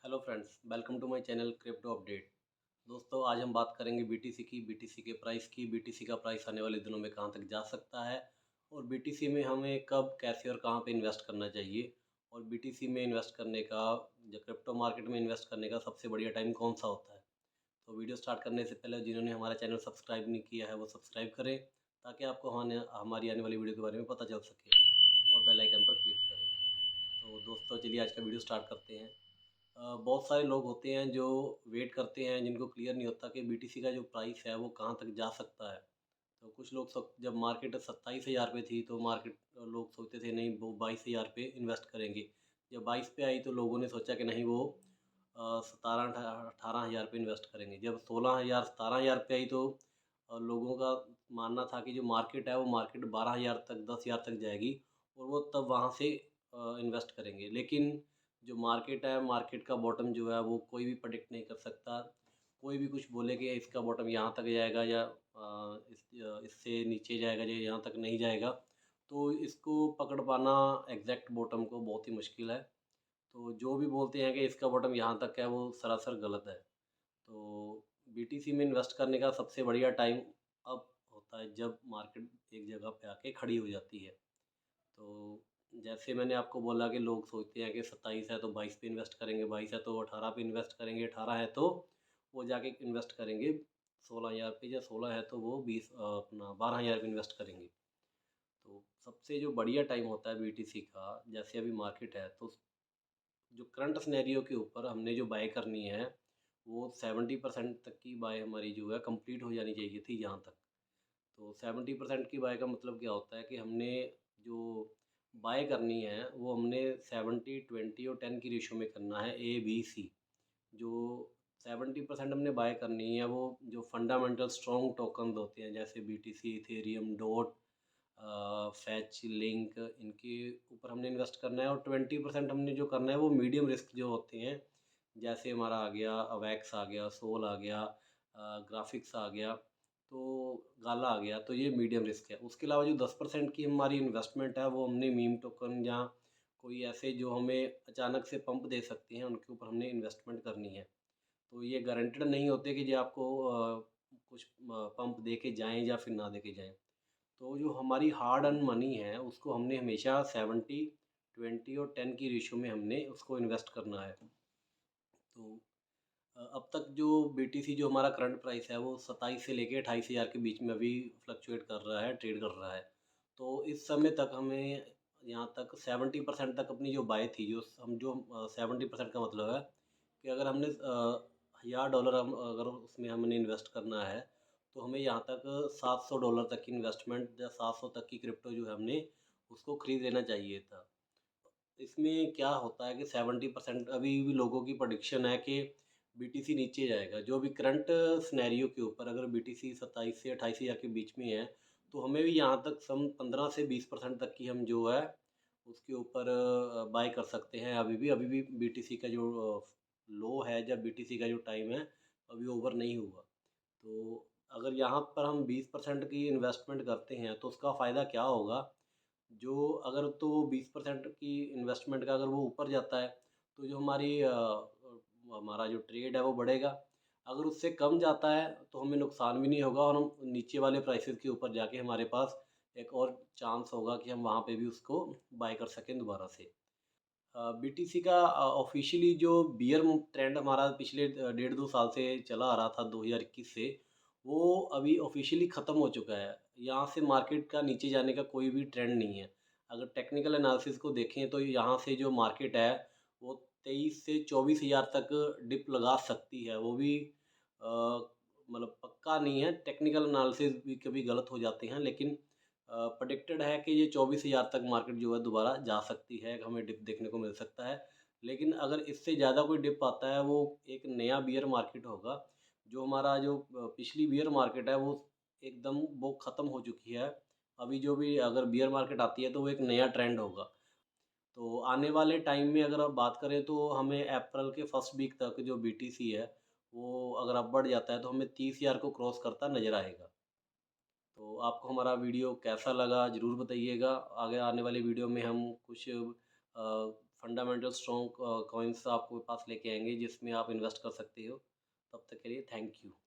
Hello friends, welcome to my channel crypto update. दोस्तों, आज हम बात करेंगे बीटीसी की, बीटीसी के प्राइस की। बीटीसी का प्राइस आने वाले दिनों में कहां तक जा सकता है और बीटीसी में हमें कब, कैसे और कहां पे इन्वेस्ट करना चाहिए, और बीटीसी में इन्वेस्ट करने का, जो क्रिप्टो मार्केट में इन्वेस्ट करने का सबसे बढ़िया टाइम कौन सा होता है। तो वीडियो स्टार्ट करने से पहले जिन्होंने हमारा चैनल सब्सक्राइब नहीं किया है वो सब्सक्राइब करें, ताकि आपको हमारी आने वाली वीडियो के बारे में पता चल सके, और बेल आइकन पर क्लिक करें। तो दोस्तों, चलिए आज का वीडियो स्टार्ट करते हैं। बहुत सारे लोग होते हैं जो वेट करते हैं, जिनको क्लियर नहीं होता कि बीटीसी का जो प्राइस है वो कहाँ तक जा सकता है। तो कुछ लोग जब मार्केट 27,000 पे थी तो मार्केट लोग सोचते थे नहीं वो 22,000 पे इन्वेस्ट करेंगे। जब 22 पे आई तो लोगों ने सोचा कि नहीं वो 17-18 हज़ार पे इन्वेस्ट करेंगे। जब 16,000 17,000 पे आई तो लोगों का मानना था कि जो मार्केट है वो मार्केट 12,000 तक 10,000 तक जाएगी, और वो तब वहाँ से इन्वेस्ट करेंगे। लेकिन जो मार्केट है, मार्केट का बॉटम जो है वो कोई भी प्रेडिक्ट नहीं कर सकता। कोई भी कुछ बोले कि इसका बॉटम यहाँ तक जाएगा या इससे नीचे जाएगा या यहाँ तक नहीं जाएगा, तो इसको पकड़ पाना एग्जैक्ट बॉटम को बहुत ही मुश्किल है। तो जो भी बोलते हैं कि इसका बॉटम यहाँ तक है वो सरासर गलत है। तो बीटीसी में इन्वेस्ट करने का सबसे बढ़िया टाइम अब होता है जब मार्केट एक जगह पे आके खड़ी हो जाती है। तो जैसे मैंने आपको बोला कि लोग सोचते हैं कि 27 है तो 22 पे इन्वेस्ट करेंगे, 22 है तो 18 पे इन्वेस्ट करेंगे, 18 है तो वो जाके इन्वेस्ट करेंगे 16,000 पे, या 16 है तो वो 12,000 पे इन्वेस्ट करेंगे। तो सबसे जो बढ़िया टाइम होता है बीटीसी का, जैसे अभी मार्केट है तो जो करंट सिनेरियो के ऊपर हमने जो बाय करनी है वो 70% तक की बाय हमारी जो है कंप्लीट हो जानी चाहिए थी यहाँ तक। तो 70% की बाय का मतलब क्या होता है कि हमने जो बाय करनी है वो हमने 70-20 और 10 की रेशो में करना है, ए बी सी। जो 70% हमने बाय करनी है वो जो फंडामेंटल स्ट्रॉन्ग टोकन होते हैं, जैसे BTC, Ethereum, dot, fetch, link, इनके ऊपर हमने इन्वेस्ट करना है। और 20% हमने जो करना है वो मीडियम रिस्क जो होते हैं, जैसे हमारा आ गया अवैक्स, आ गया सोल, आ गया ग्राफिक्स, आ गया तो गाला आ गया, तो ये मीडियम रिस्क है। उसके अलावा जो 10% की हमारी इन्वेस्टमेंट है वो हमने मीम टोकन या कोई ऐसे जो हमें अचानक से पंप दे सकते हैं उनके ऊपर हमने इन्वेस्टमेंट करनी है। तो ये गारंटेड नहीं होते कि जो आपको कुछ पंप दे के जाएँ या फिर ना दे के जाएँ। तो जो हमारी हार्ड अर्न मनी है उसको हमने हमेशा 70-20 और 10 की रेशो में हमने उसको इन्वेस्ट करना है। तो अब तक जो बीटीसी जो हमारा करंट प्राइस है वो 27 से लेके 28,000 के बीच में अभी फ्लक्चुएट कर रहा है, ट्रेड कर रहा है। तो इस समय तक हमें यहाँ तक 70% तक अपनी जो बाय थी, जो हम जो 70% का मतलब है कि अगर हमने $1,000 हम अगर उसमें हमने इन्वेस्ट करना है तो हमें यहाँ तक $700 तक की इन्वेस्टमेंट या 700 तक की क्रिप्टो जो है हमने उसको खरीद लेना चाहिए था। इसमें क्या होता है कि 70% अभी भी लोगों की प्रेडिक्शन है कि बीटीसी नीचे जाएगा। जो भी करंट सिनेरियो के ऊपर अगर बीटीसी 27 से 28,000 के बीच में है तो हमें भी यहाँ तक सम 15 से 20% तक की हम जो है उसके ऊपर बाय कर सकते हैं। अभी भी बीटीसी का जो लो है, जब बीटीसी का जो टाइम है अभी ओवर नहीं हुआ। तो अगर यहाँ पर हम 20% की इन्वेस्टमेंट करते हैं तो उसका फ़ायदा क्या होगा, जो अगर तो 20% की इन्वेस्टमेंट का अगर वो ऊपर जाता है तो जो हमारा जो ट्रेड है वो बढ़ेगा। अगर उससे कम जाता है तो हमें नुकसान भी नहीं होगा, और हम नीचे वाले प्राइसेस के ऊपर जाके हमारे पास एक और चांस होगा कि हम वहाँ पे भी उसको बाय कर सकें दोबारा से। बीटीसी का ऑफ़िशियली जो बियर ट्रेंड हमारा पिछले 1.5-2 साल से चला आ रहा था 2021 से, वो अभी ऑफ़िशियली ख़त्म हो चुका है। यहाँ से मार्केट का नीचे जाने का कोई भी ट्रेंड नहीं है। अगर टेक्निकल एनालिसिस को देखें तो यहाँ से जो मार्केट है वो 23 से 24,000 तक डिप लगा सकती है। वो भी मतलब पक्का नहीं है, टेक्निकल एनालिसिस भी कभी गलत हो जाते हैं, लेकिन प्रेडिक्टेड है कि ये 24,000 तक मार्केट जो है दोबारा जा सकती है, हमें डिप देखने को मिल सकता है। लेकिन अगर इससे ज़्यादा कोई डिप आता है वो एक नया बियर मार्केट होगा। जो हमारा जो पिछली बियर मार्केट है वो एकदम वो ख़त्म हो चुकी है। अभी जो भी अगर बियर मार्केट आती है तो वो एक नया ट्रेंड होगा। तो आने वाले टाइम में अगर आप बात करें तो हमें अप्रैल के फर्स्ट वीक तक जो बीटीसी है वो अगर अब बढ़ जाता है तो हमें 30,000 को क्रॉस करता नज़र आएगा। तो आपको हमारा वीडियो कैसा लगा ज़रूर बताइएगा। आगे आने वाली वीडियो में हम कुछ फंडामेंटल स्ट्रॉन्ग कॉइन्स आपके पास लेके आएँगे जिसमें आप इन्वेस्ट कर सकते हो। तब तक के लिए थैंक यू।